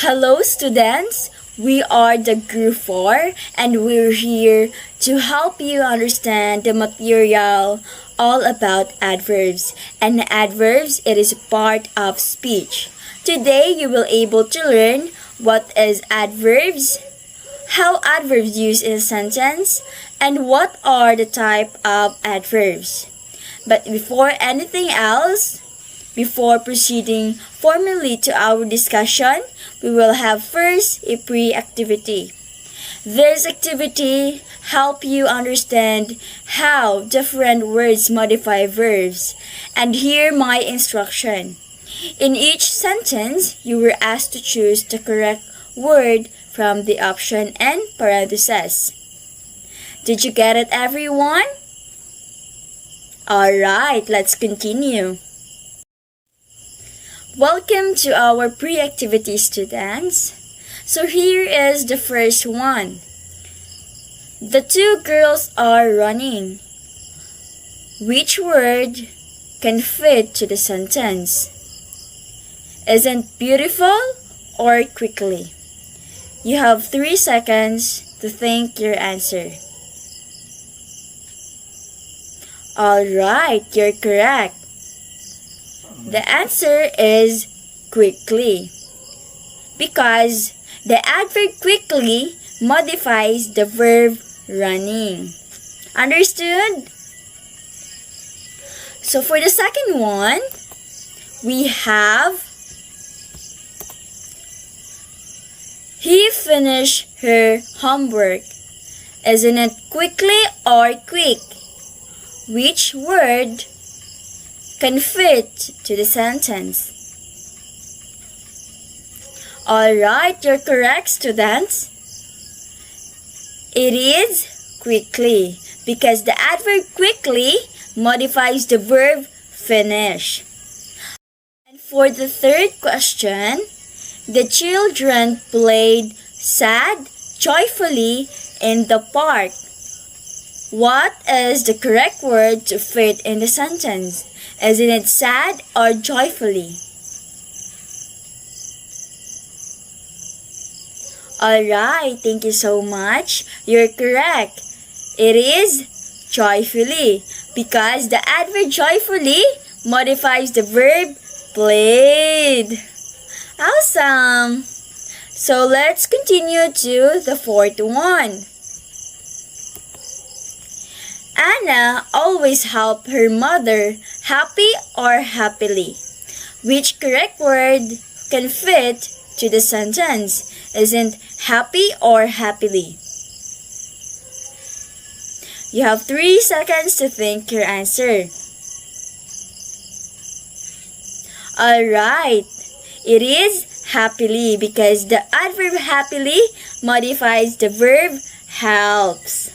Hello students, we are the group 4 and we're here to help you understand the material all about adverbs. And adverbs, it is part of speech. Today you will able to learn what is adverbs, how adverbs used in a sentence, and what are the type of adverbs. But before anything else, before proceeding formally to our discussion, we will have first a pre-activity. This activity help you understand how different words modify verbs. And here my instruction. In each sentence, you were asked to choose the correct word from the option and parentheses. Did you get it, everyone? Alright, let's continue. Welcome to our pre-activity, students. So here is the first one. The two girls are running. Which word can fit to the sentence? Isn't beautiful or quickly? You have 3 seconds to think your answer. Alright, you're correct. The answer is quickly, because the adverb quickly modifies the verb running. Understood? So for the second one, we have he finished her homework. Isn't it quickly or quick? Which word can fit to the sentence? Alright, you're correct, students. It is quickly, because the adverb quickly modifies the verb finish. And for the third question, the children played sad joyfully in the park. What is the correct word to fit in the sentence? Isn't it sad or joyfully? Alright, thank you so much. You're correct. It is joyfully, because the adverb joyfully modifies the verb played. Awesome! So let's continue to the fourth one. Anna always helped her mother, happy or happily. Which correct word can fit to the sentence? Isn't happy or happily? You have 3 seconds to think your answer. Alright, it is happily, because the adverb happily modifies the verb helps.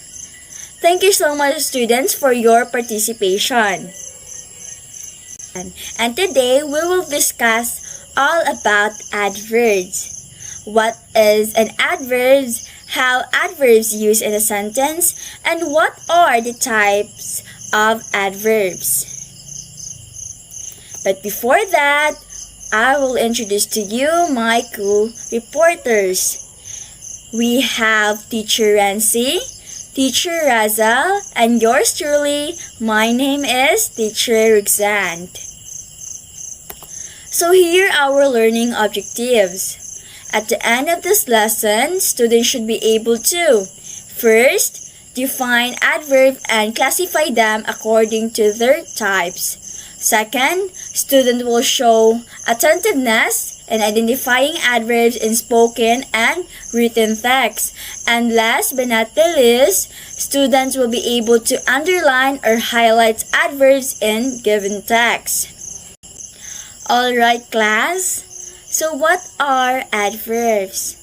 Thank you so much, students, for your participation. And today we will discuss all about adverbs. What is an adverb, how adverbs used in a sentence, and what are the types of adverbs. But before that, I will introduce to you my co-reporters. We have Teacher Rancy, Teacher Razal, and yours truly, my name is Teacher Roxanne. So here are our learning objectives. At the end of this lesson, students should be able to first, define adverb and classify them according to their types. Second, student will show attentiveness in identifying adverbs in spoken and written text. And last but not the least, students will be able to underline or highlight adverbs in given text. Alright, class. So what are adverbs?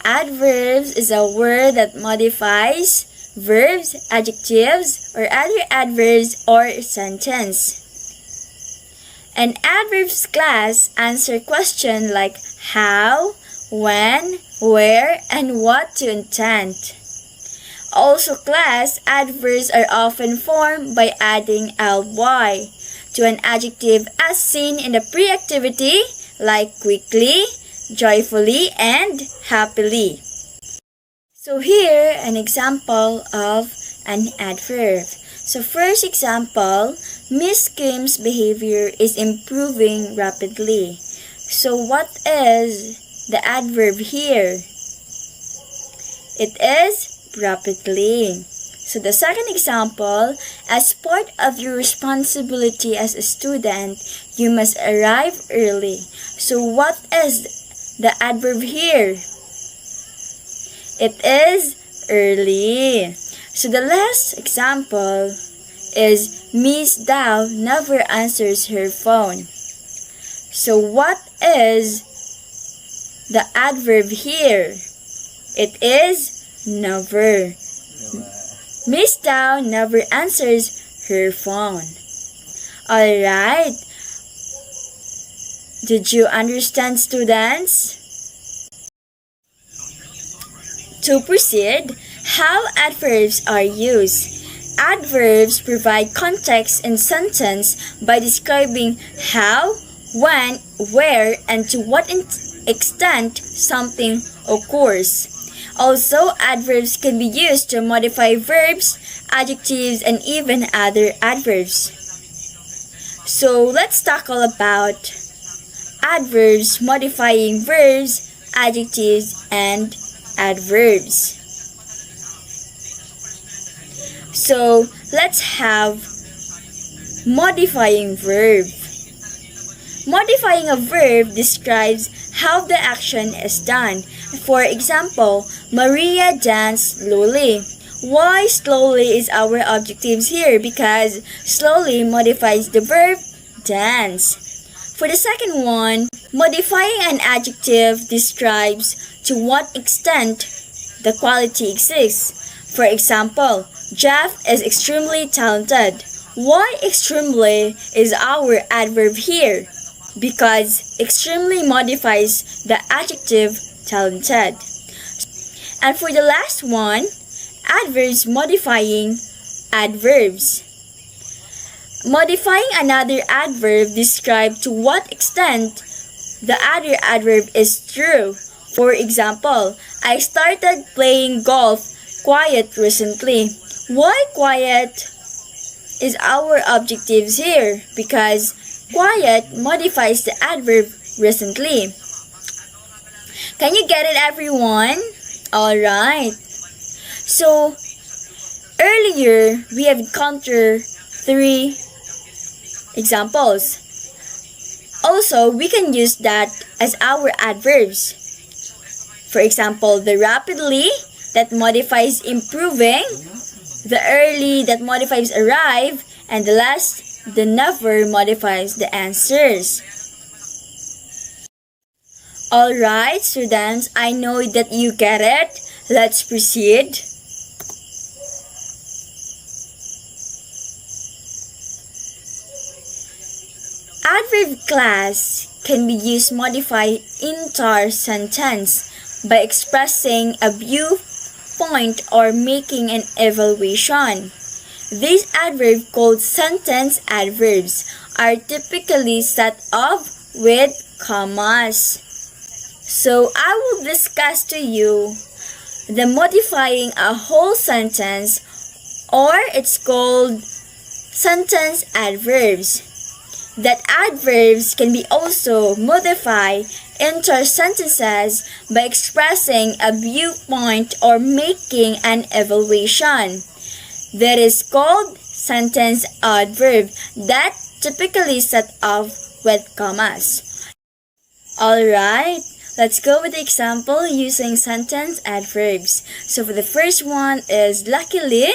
Adverbs is a word that modifies verbs, adjectives, or other adverbs or sentence. An adverbs class answer questions like how, when, where, and what to intend. Also class, adverbs are often formed by adding ly to an adjective as seen in the pre-activity like quickly, joyfully, and happily. So here, an example of an adverb. So first example, Miss Kim's behavior is improving rapidly. So what is the adverb here? It is rapidly. So the second example, as part of your responsibility as a student, you must arrive early. So what is the adverb here? It is early. So the last example is Miss Dow never answers her phone. So what is the adverb here? It is never. Miss Dow never answers her phone. Alright. Did you understand, students? To proceed, how adverbs are used. Adverbs provide context in sentence by describing how, when, where, and to what extent something occurs. Also, adverbs can be used to modify verbs, adjectives, and even other adverbs. So, let's tackle about adverbs modifying verbs, adjectives, and adverbs. So, let's have modifying verb. Modifying a verb describes how the action is done. For example, Maria danced slowly. Why slowly is our objectives here? Because slowly modifies the verb dance. For the second one, modifying an adjective describes to what extent the quality exists. For example, Jeff is extremely talented. Why extremely is our adverb here? Because extremely modifies the adjective talented. And for the last one, adverbs modifying adverbs. Modifying another adverb describes to what extent the other adverb is true. For example, I started playing golf quiet recently. Why quiet is our objectives here? Because quiet modifies the adverb recently. Can you get it, everyone? Alright. So, earlier, we have encountered 3 examples. Also, we can use that as our adverbs. For example, the rapidly that modifies improving, the early that modifies arrive, and the last, the never modifies the answers. Alright, students, I know that you get it. Let's proceed. Adverb class can be used to modify entire sentence by expressing a viewpoint or making an evaluation. These adverbs, called sentence adverbs, are typically set off with commas. So I will discuss to you the modifying a whole sentence, or it's called sentence adverbs. That adverbs can be also modified into sentences by expressing a viewpoint or making an evaluation. That is called sentence adverb that typically set off with commas. Alright, let's go with the example using sentence adverbs. So for the first one is luckily,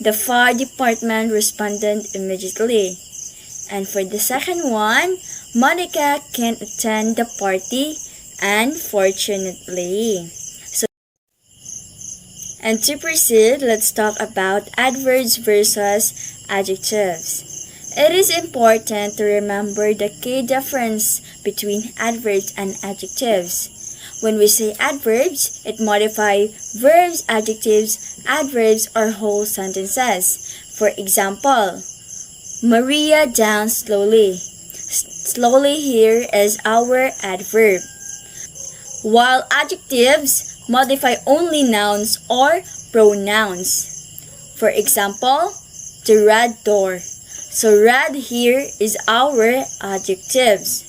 the fire department responded immediately. And for the second one, Monica can't attend the party, unfortunately. And to proceed, let's talk about adverbs versus adjectives. It is important to remember the key difference between adverbs and adjectives. When we say adverbs, it modifies verbs, adjectives, adverbs, or whole sentences. For example, Maria danced slowly. slowly here is our adverb. While adjectives modify only nouns or pronouns. For example, the red door. So red here is our adjectives.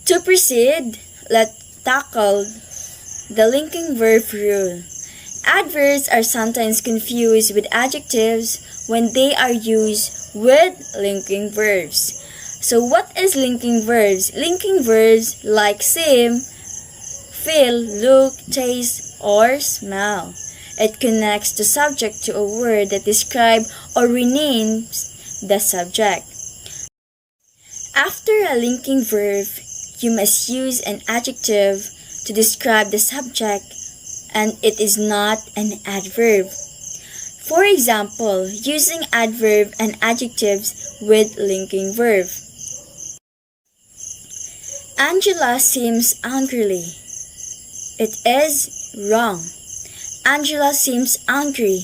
To proceed, let's tackle the linking verb rule. Adverbs are sometimes confused with adjectives when they are used with linking verbs. So what is linking verbs? Linking verbs like seem, feel, look, taste, or smell. It connects the subject to a word that describes or renames the subject. After a linking verb, you must use an adjective to describe the subject, and it is not an adverb. For example, using adverb and adjectives with linking verb. Angela seems angrily. It is wrong. Angela seems angry.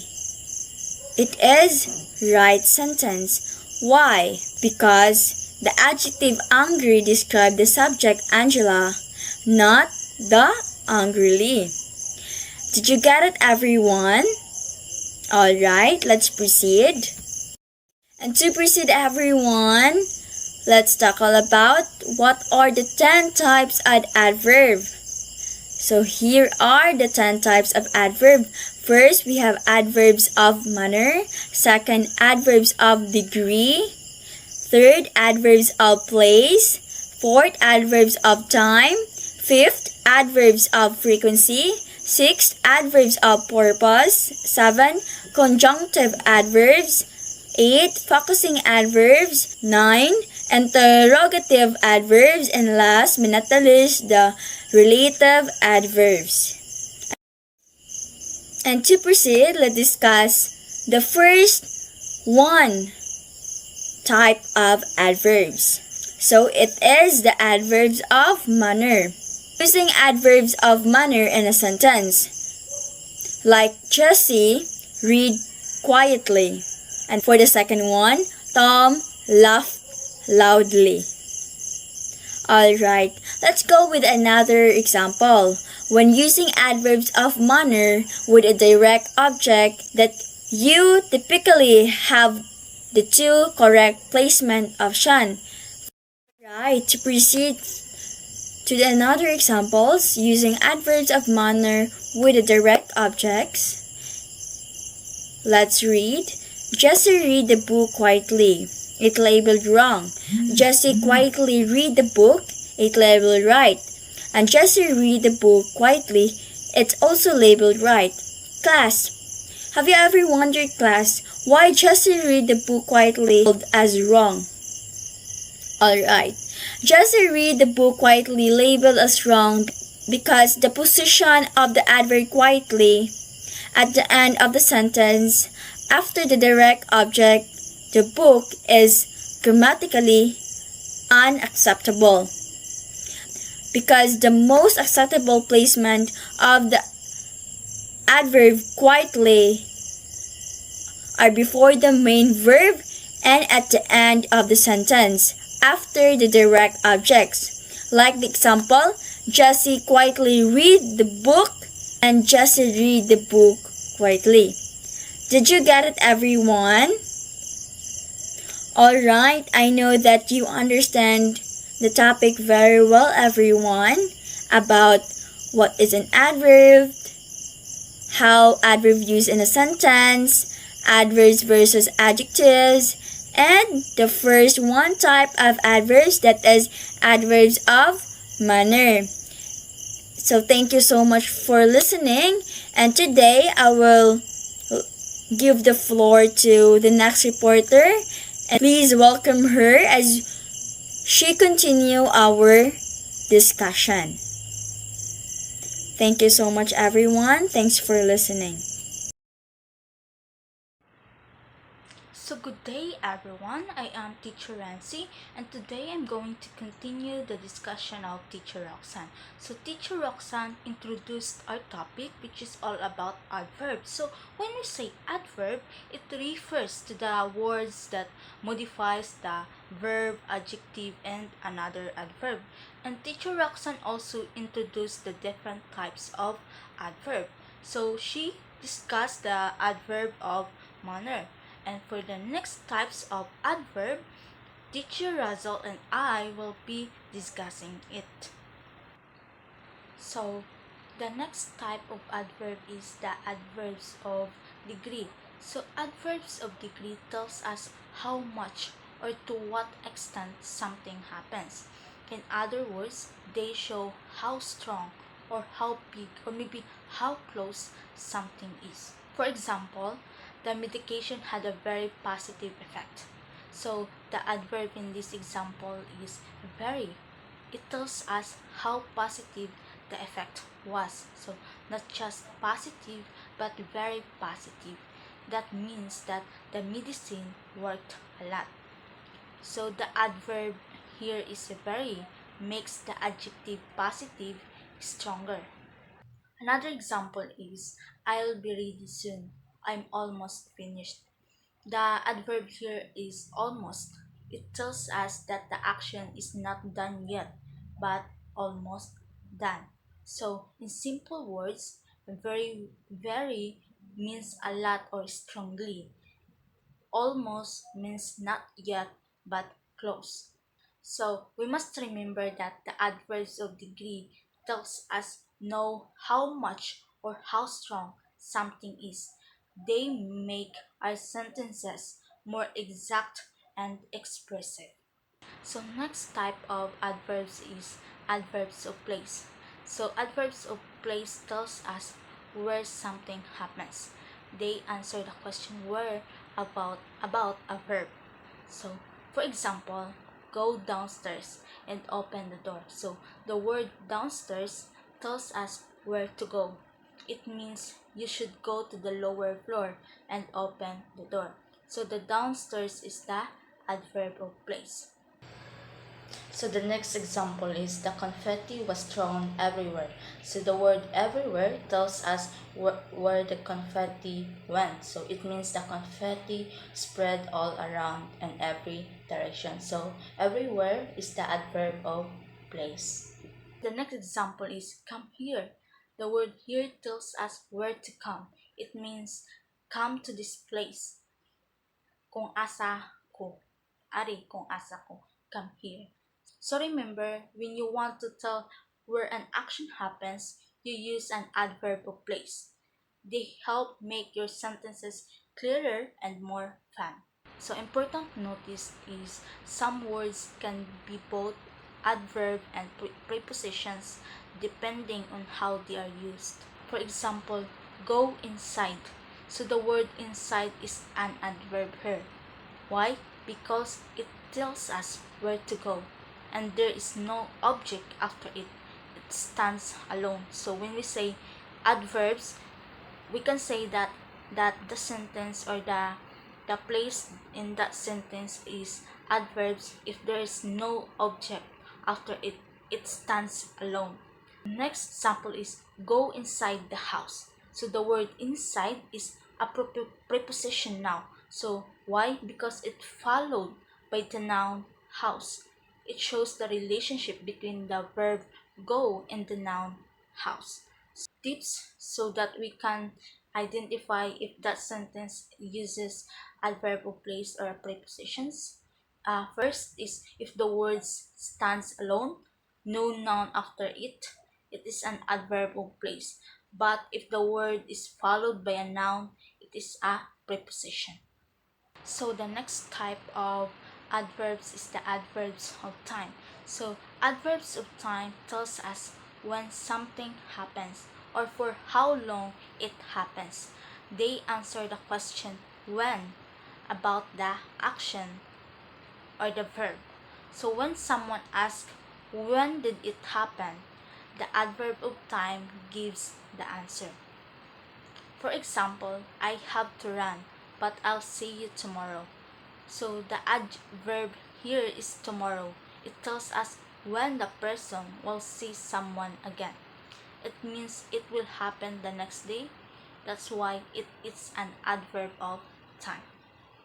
It is right sentence. Why? Because the adjective angry describes the subject Angela, not the angrily. Did you get it, everyone? Alright, let's proceed. And to proceed, everyone, let's tackle about what are the 10 types of adverb. So here are the 10 types of adverb. First, we have adverbs of manner. Second, adverbs of degree. Third, adverbs of place. Fourth, adverbs of time. Fifth, adverbs of frequency. Sixth, adverbs of purpose. 7, conjunctive adverbs. 8, focusing adverbs. 9, interrogative adverbs. And last but not the least, the relative adverbs. And to proceed, let's discuss the first one type of adverbs. So it is the adverbs of manner. Using adverbs of manner in a sentence, like Jessie read quietly. And for the second one, Tom laughed loudly. Alright, let's go with another example. When using adverbs of manner with a direct object that you typically have the 2 correct placement option. Right, to proceed to another examples using adverbs of manner with a direct objects. Let's read. Jessie read the book quietly. It labeled wrong. Jessie quietly read the book. It labeled right. And Jessie read the book quietly. It's also labeled right. Class, have you ever wondered, class, why Jessie read the book quietly labeled as wrong? Alright. Jessie read the book quietly labeled as wrong because the position of the adverb quietly at the end of the sentence after the direct object, the book, is grammatically unacceptable. Because the most acceptable placement of the adverb quietly are before the main verb and at the end of the sentence after the direct objects. Like the example, Jessie quietly read the book and Jessie read the book quietly. Did you get it, everyone? Alright, I know that you understand the topic very well, everyone, about what is an adverb, how adverb used in a sentence, adverbs versus adjectives, and the first one type of adverbs, that is adverbs of manner. So thank you so much for listening, and today I will give the floor to the next reporter, and please welcome her as she continue our discussion. Thank you so much, everyone. Thanks for listening. So good day everyone, I am Teacher Rancy and today I'm going to continue the discussion of Teacher Roxanne. So Teacher Roxanne introduced our topic which is all about adverbs. So when we say adverb, it refers to the words that modifies the verb, adjective, and another adverb. And Teacher Roxanne also introduced the different types of adverb. So she discussed the adverb of manner. And for the next types of adverb, Teacher Razel and I will be discussing it. So, the next type of adverb is the adverbs of degree. So, adverbs of degree tells us how much or to what extent something happens. In other words, they show how strong or how big or maybe how close something is. For example, the medication had a very positive effect. So, the adverb in this example is very. It tells us how positive the effect was. So, not just positive, but very positive. That means that the medicine worked a lot. So, the adverb here is very, makes the adjective positive stronger. Another example is, I'll be ready soon. I'm almost finished. The adverb here is almost. It tells us that the action is not done yet, but almost done. So, in simple words, very means a lot or strongly. Almost means not yet, but close. So, we must remember that the adverbs of degree tells us know how much or how strong something is. They make our sentences more exact and expressive. So next type of adverbs is adverbs of place. So adverbs of place tells us where something happens. They answer the question where about a verb. So for example, go downstairs and open the door. So the word downstairs tells us where to go. It means you should go to the lower floor and open the door. So the downstairs is the adverb of place. So the next example is the confetti was thrown everywhere. So the word everywhere tells us where the confetti went. So it means the confetti spread all around and every direction. So everywhere is the adverb of place. The next example is come here. The word here tells us where to come. It means come to this place. Kung asa ko. Ari kung asa ko. Come here. So remember, when you want to tell where an action happens, you use an adverb of place. They help make your sentences clearer and more fun. So important notice is some words can be both adverb and prepositions depending on how they are used. For example, go inside. So the word inside is an adverb here. Why? Because it tells us where to go and there is no object after it. It stands alone. So when we say adverbs, we can say that the sentence or the place in that sentence is adverbs if there is no object after it. It stands alone. Next example is go inside the house. So the word inside is a preposition now. So why? Because it followed by the noun house. It shows the relationship between the verb go and the noun house. Tips so that we can identify if that sentence uses adverb of place or prepositions. First is if the word stands alone, no noun after it, it is an adverb of place. But if the word is followed by a noun, it is a preposition. So the next type of adverbs is the adverbs of time. So adverbs of time tells us when something happens or for how long it happens. They answer the question when about the action or the verb. So when someone asks when did it happen, the adverb of time gives the answer. For example, I have to run. but I'll see you tomorrow. So the adverb here is tomorrow. It tells us when the person will see someone again. It means it will happen the next day. That's why it is an adverb of time.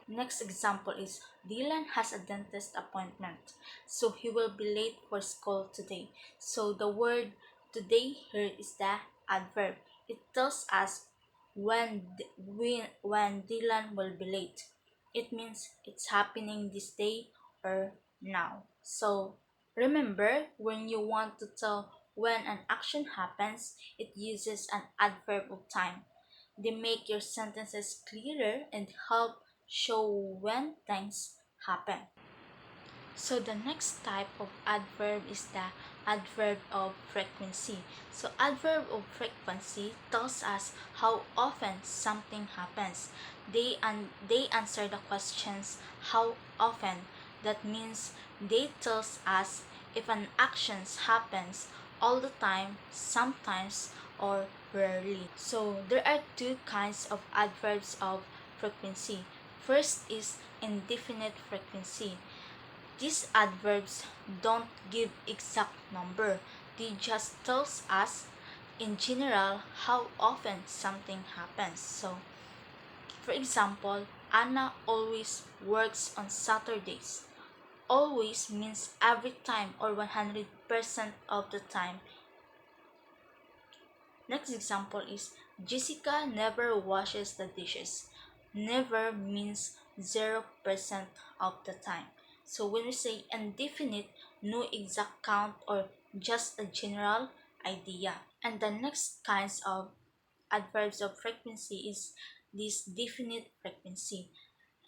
Next example is Dylan has a dentist appointment, so he will be late for school today. So the word today here is the adverb. It tells us when Dylan will be late. It means it's happening this day or now. So remember, when you want to tell when an action happens, it uses an adverb of time. They make your sentences clearer and help show when things happen. So the next type of adverb is the adverb of frequency. So adverb of frequency tells us how often something happens. They answer the questions how often. That means they tells us if an action happens all the time, sometimes, or rarely. So there are two kinds of adverbs of frequency. First is indefinite frequency. These adverbs don't give exact number. They just tells us in general how often something happens. So, for example, Anna always works on Saturdays. Always means every time or 100% of the time. Next example is Jessica never washes the dishes. Never means 0% of the time. So when we say indefinite, no exact count or just a general idea. And the next kinds of adverbs of frequency is this definite frequency.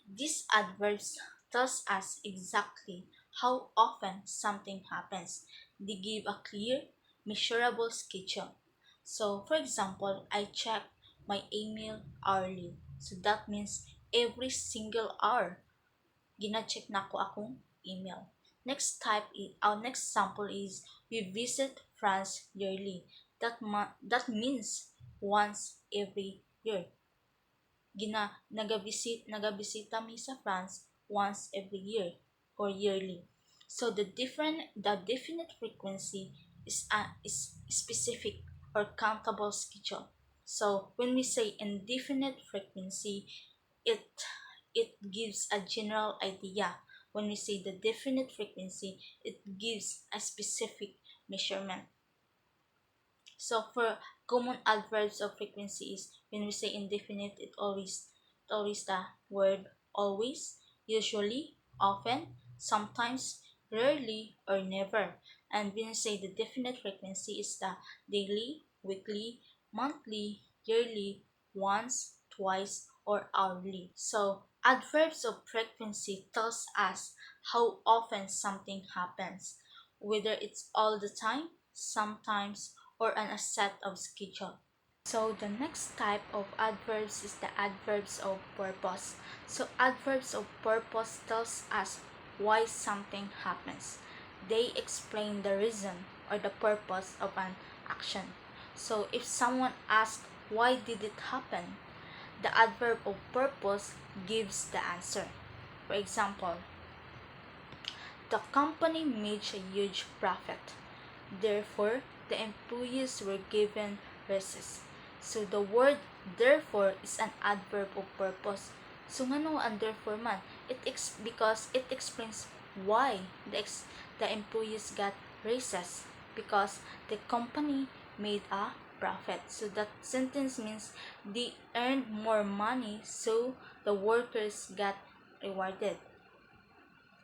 These adverbs tells us exactly how often something happens. They give a clear, measurable schedule. So, for example, I check my email hourly. So that means every single hour, gina-check na ko akong email. Our next sample is we visit France yearly. That means once every year. Nagabisita mi sa France once every year or yearly. So the definite frequency is specific or countable schedule. So when we say indefinite frequency, it it gives a general idea. When we say the definite frequency, it gives a specific measurement. So for common adverbs of frequency is when we say indefinite, it always the word always, usually, often, sometimes, rarely, or never. And when we say the definite frequency is the daily, weekly, monthly, yearly, once, twice, or hourly. So adverbs of frequency tells us how often something happens, whether it's all the time, sometimes, or on a set of schedule. So the next type of adverbs is the adverbs of purpose. So adverbs of purpose tells us why something happens. They explain the reason or the purpose of an action. So if someone asks why did it happen, the adverb of purpose gives the answer. For example, the company made a huge profit. Therefore, the employees were given raises. So the word therefore is an adverb of purpose. So ngano ang therefore man? Because it explains why the employees got raises, because the company made a profit. So that sentence means they earned more money, so the workers got rewarded.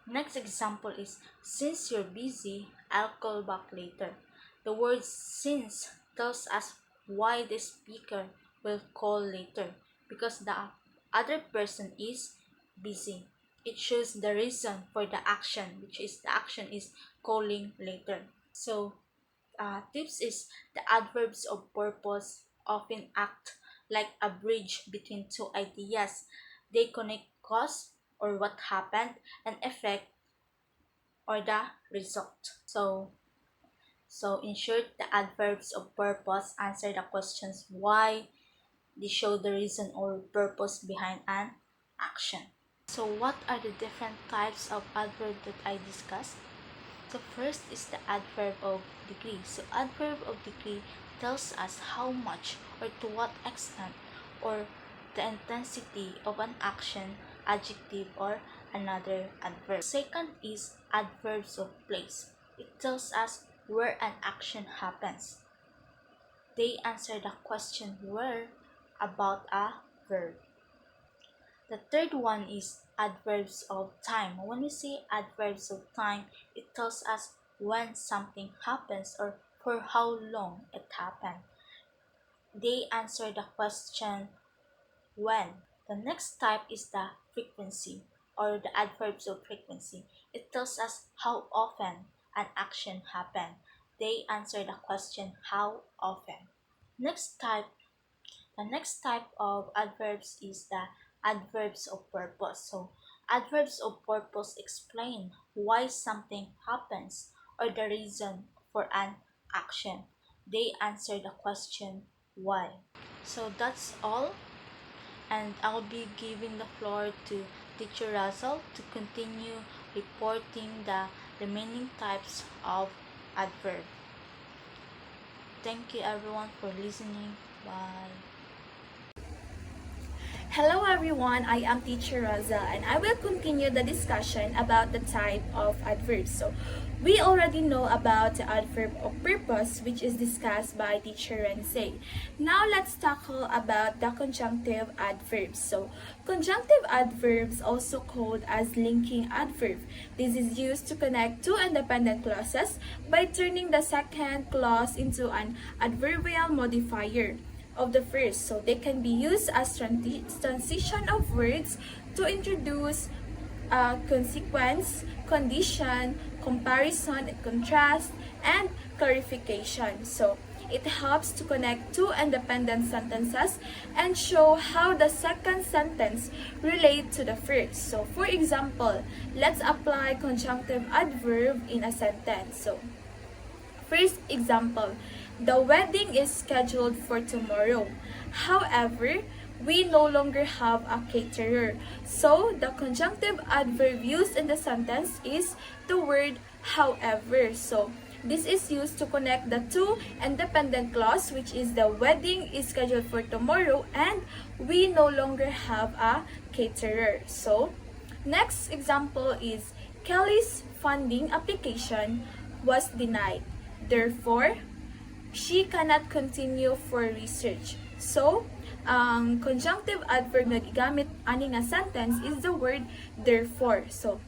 Next example is since you're busy, I'll call back later. The word since tells us why the speaker will call later, because the other person is busy. It shows the reason for the action, which is the action is calling later. So tips is the adverbs of purpose often act like a bridge between two ideas. They connect cause or what happened and effect or the result. So in short, the adverbs of purpose answer the questions why, they show the reason or purpose behind an action. So what are the different types of adverb that I discussed? The first is the adverb of degree. So adverb of degree tells us how much or to what extent or the intensity of an action, adjective, or another adverb. Second is adverbs of place. It tells us where an action happens. They answer the question where about a verb. The third one is adverbs of time. When we say adverbs of time, it tells us when something happens or for how long it happened. They answer the question when. The next type is the frequency or the adverbs of frequency. It tells us how often an action happened. They answer the question how often. Next type The next type of adverbs is the adverbs of purpose. So, adverbs of purpose explain why something happens or the reason for an action. They answer the question why. So, that's all. And I'll be giving the floor to Teacher Russell to continue reporting the remaining types of adverb. Thank you everyone for listening. Bye. Hello everyone, I am Teacher Rosa and I will continue the discussion about the type of adverbs. So, we already know about the adverb of purpose which is discussed by Teacher Rense. Now let's tackle about the conjunctive adverbs. So, conjunctive adverbs also called as linking adverb. This is used to connect two independent clauses by turning the second clause into an adverbial modifier of the first. So they can be used as transition of words to introduce consequence, condition, comparison, contrast, and clarification. So it helps to connect two independent sentences and show how the second sentence relate to the first. So for example, let's apply conjunctive adverb in a sentence. So first example, the wedding is scheduled for tomorrow. However, we no longer have a caterer. So, the conjunctive adverb used in the sentence is the word however. So, this is used to connect the two independent clause, which is the wedding is scheduled for tomorrow and we no longer have a caterer. So, next example is Kelly's funding application was denied. Therefore, she cannot continue for research. So, ang conjunctive adverb na gigamit ani nga sentence is the word therefore. So,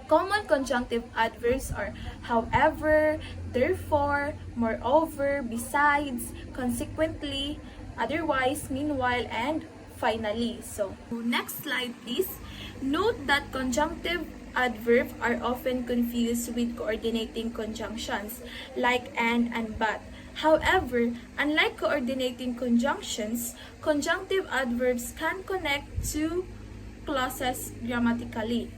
common conjunctive adverbs are however, therefore, moreover, besides, consequently, otherwise, meanwhile, and finally. So, next slide please. Note that conjunctive adverbs are often confused with coordinating conjunctions like and but. However, unlike coordinating conjunctions, conjunctive adverbs can connect two clauses grammatically.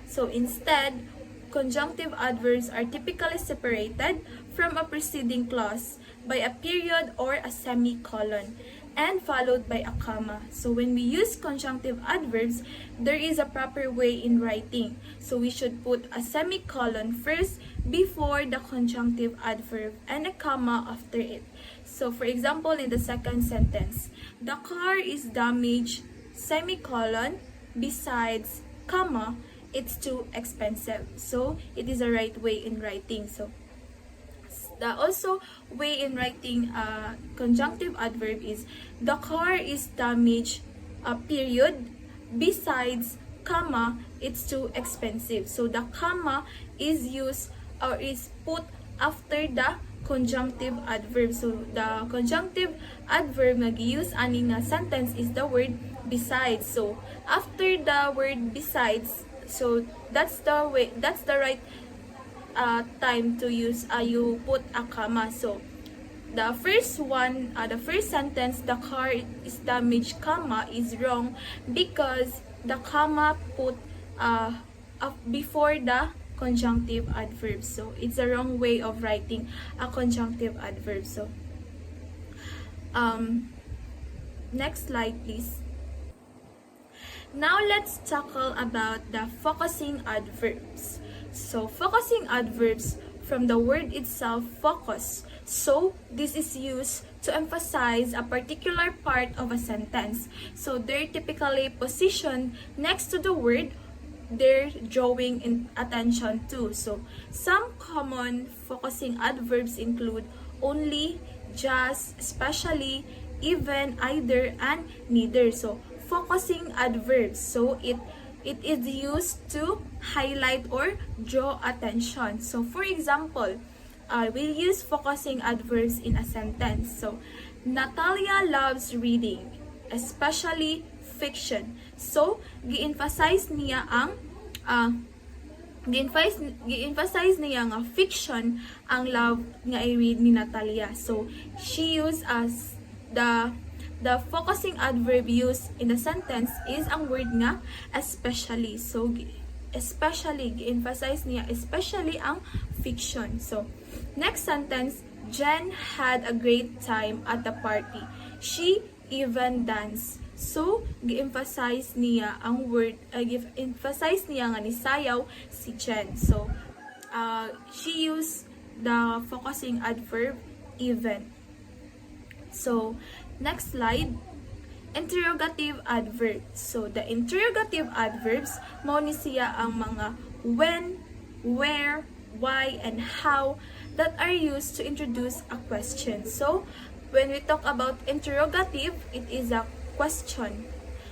So instead, conjunctive adverbs are typically separated from a preceding clause by a period or a semicolon and followed by a comma. So when we use conjunctive adverbs, there is a proper way in writing. So we should put a semicolon first before the conjunctive adverb and a comma after it. So for example, in the second sentence, the car is damaged, semicolon, besides, comma, it's too expensive. So it is a right way in writing. So the also way in writing conjunctive adverb is the car is damaged, period, besides, comma, it's too expensive. So the comma is used or is put after the conjunctive adverb. So the conjunctive adverb na giuse ani nga sentence is the word besides. So after the word besides, so that's the right time to use you put a comma. So the first sentence, the car is damaged, comma, is wrong because the comma put before the conjunctive adverb. So it's a wrong way of writing a conjunctive adverb. So next slide please. Now let's tackle about the focusing adverbs. So focusing adverbs from the word itself, focus. So this is used to emphasize a particular part of a sentence. So they're typically positioned next to the word they're drawing in attention to. So some common focusing adverbs include only, just, especially, even, either, and neither. So focusing adverbs. So it is used to highlight or draw attention. So for example, we'll use focusing adverbs in a sentence. So Natalia loves reading, especially fiction. So gi-emphasize niya ang gi-emphasize niya nga fiction ang love nga i-read ni Natalia. So she used as the focusing adverb used in the sentence is ang word nga especially. So especially gi-emphasize niya especially ang fiction. So next sentence, Jen had a great time at the party. She even danced. So gi-emphasize niya ang word, gi-emphasize niya nga ni sayaw si Jen. So she used the focusing adverb even. So next slide, interrogative adverbs. So the interrogative adverbs mao ni siya ang mga when, where, why, and how that are used to introduce a question. So when we talk about interrogative, it is a question.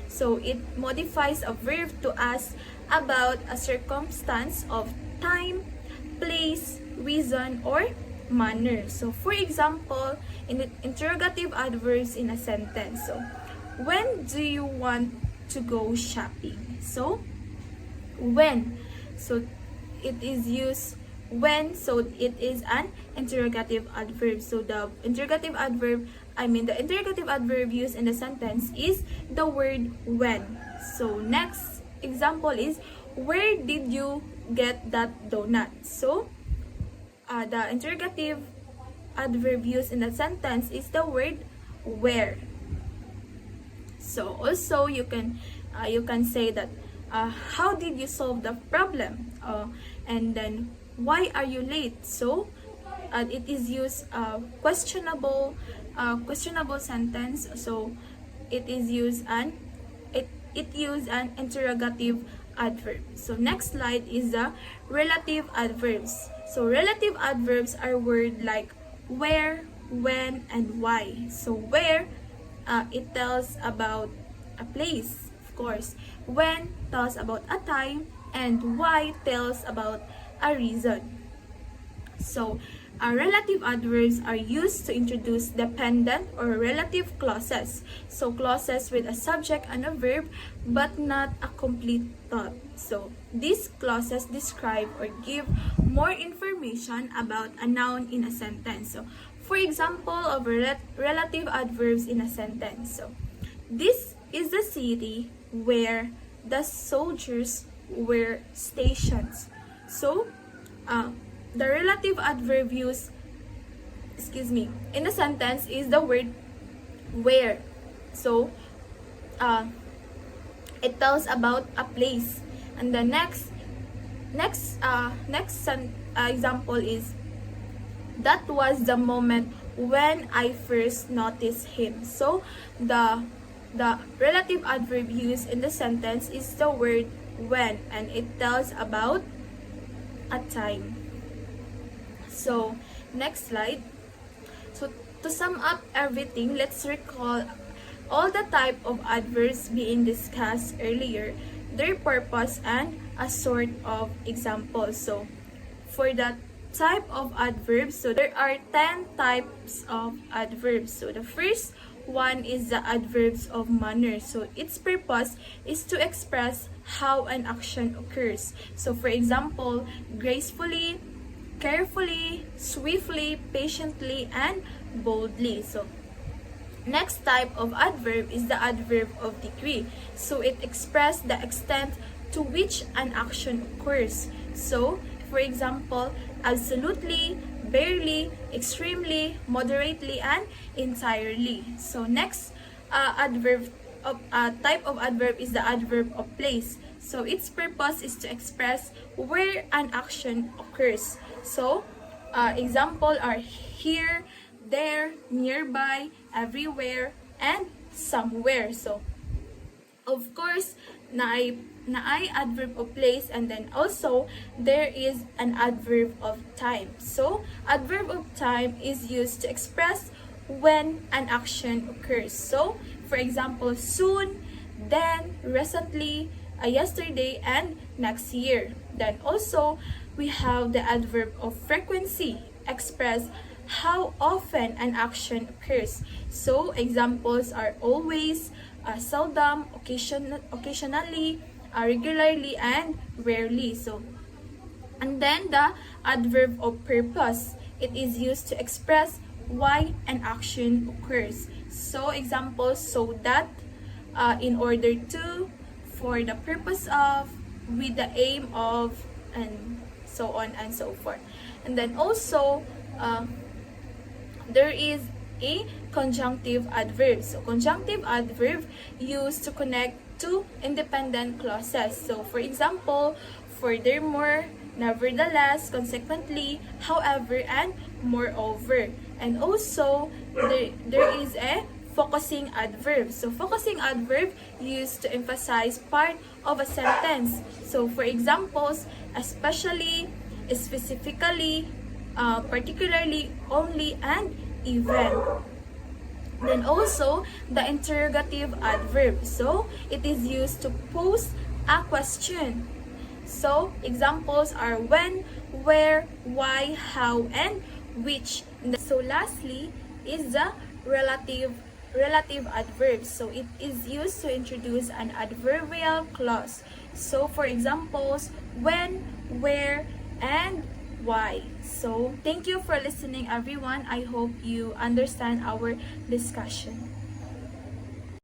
So it modifies a verb to ask about a circumstance of time, place, reason, or manner. So for example, in the interrogative adverbs in a sentence. So when do you want to go shopping? So when. So it is used when, so it is an interrogative adverb. So the interrogative adverb used in the sentence is the word when. So next example is, where did you get that donut? So the interrogative adverb used in the sentence is the word where. So also you can say that how did you solve the problem? And then why are you late? So it is used questionable sentence. So it used an interrogative adverb. So next slide is the relative adverbs. So relative adverbs are words like where, when, and why. So where, it tells about a place, of course. When tells about a time, and why tells about a reason. So relative adverbs are used to introduce dependent or relative clauses. So clauses with a subject and a verb but not a complete thought. So these clauses describe or give more information about a noun in a sentence. So for example of relative adverbs in a sentence. So this is the city where the soldiers were stationed. So the relative adverb used in a sentence is the word where. So it tells about a place. And the next example is, that was the moment when I first noticed him. So the relative adverb used in the sentence is the word when, and it tells about a time. So next slide. So to sum up everything, let's recall all the type of adverbs being discussed earlier, their purpose, and a sort of example. So for that type of adverbs, so there are 10 types of adverbs. So the first one is the adverbs of manner. So its purpose is to express how an action occurs. So for example, gracefully, carefully, swiftly, patiently, and boldly. So next type of adverb is the adverb of degree. So it expresses the extent to which an action occurs. So for example, absolutely, barely, extremely, moderately, and entirely. So next adverb type of adverb is the adverb of place. So its purpose is to express where an action occurs. So example are here, there, nearby, everywhere, and somewhere. So of course, naay adverb of place, and then also there is an adverb of time. So adverb of time is used to express when an action occurs. So for example, soon, then, recently, yesterday, and next year. Then also we have the adverb of frequency, express how often an action occurs. So examples are always, seldom, occasionally, regularly, and rarely. So, and then the adverb of purpose. It is used to express why an action occurs. So examples, so that, in order to, for the purpose of, with the aim of, and so on and so forth. And then also, there is a conjunctive adverb. So conjunctive adverb used to connect two independent clauses. So for example, furthermore, nevertheless, consequently, however, and moreover. And also, there is a focusing adverb. So focusing adverb used to emphasize part of a sentence. So for examples, especially, specifically, particularly, only, and even. Then also the interrogative adverb. So it is used to pose a question. So examples are when, where, why, how, and which. So lastly is the relative adverb. So it is used to introduce an adverbial clause. So for examples, when, where, and why. So thank you for listening, everyone. I hope you understand our discussion.